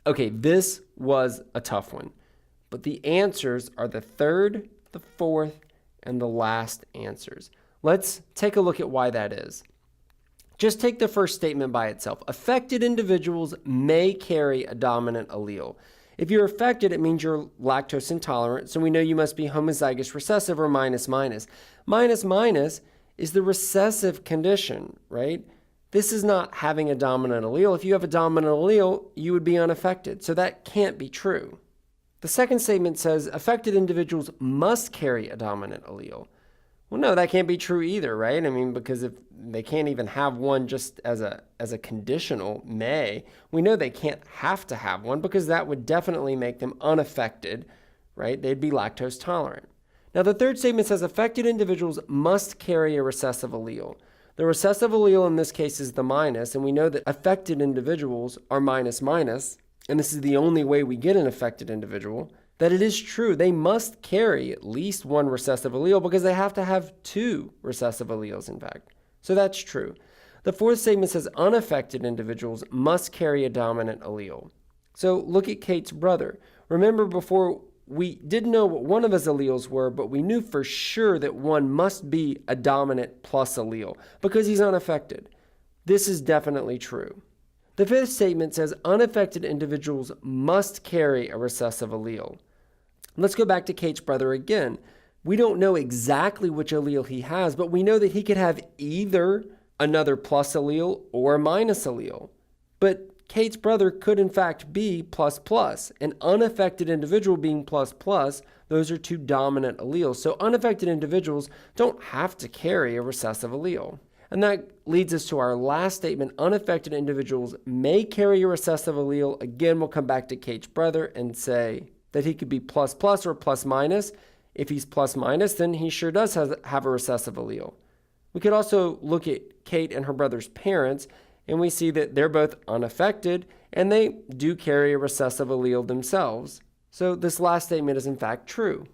Okay, this was a tough one, but the answers are the third, the fourth, and the last answers. Let's take a look at why that is. Just take the first statement by itself. Affected individuals may carry a dominant allele. If you're affected, it means you're lactose intolerant, so we know you must be homozygous recessive or minus minus. Minus minus is the recessive condition, right? This is not having a dominant allele. If you have a dominant allele, you would be unaffected, so that can't be true. The second statement says affected individuals must carry a dominant allele. Well, no, that can't be true either, right? I mean, because if they can't even have one just as a conditional may, we know they can't have to have one because that would definitely make them unaffected, right? They'd be lactose tolerant. Now, the third statement says affected individuals must carry a recessive allele. The recessive allele in this case is the minus, and we know that affected individuals are minus minus, and this is the only way we get an affected individual, that it is true they must carry at least one recessive allele because they have to have two recessive alleles, in fact. So that's true. The fourth statement says unaffected individuals must carry a dominant allele. So look at Kate's brother. Remember before, we didn't know what one of his alleles were, but we knew for sure that one must be a dominant plus allele because he's unaffected. This is definitely true. The fifth statement says unaffected individuals must carry a recessive allele. Let's go back to Kate's brother again. We don't know exactly which allele he has, but we know that he could have either another plus allele or a minus allele. But Kate's brother could in fact be plus plus. An unaffected individual being plus plus, those are two dominant alleles. So unaffected individuals don't have to carry a recessive allele. And that leads us to our last statement. Unaffected individuals may carry a recessive allele. Again, we'll come back to Kate's brother and say that he could be plus plus or plus minus. If he's plus minus, then he sure does have a recessive allele. We could also look at Kate and her brother's parents, and we see that they're both unaffected, and they do carry a recessive allele themselves. So this last statement is in fact true.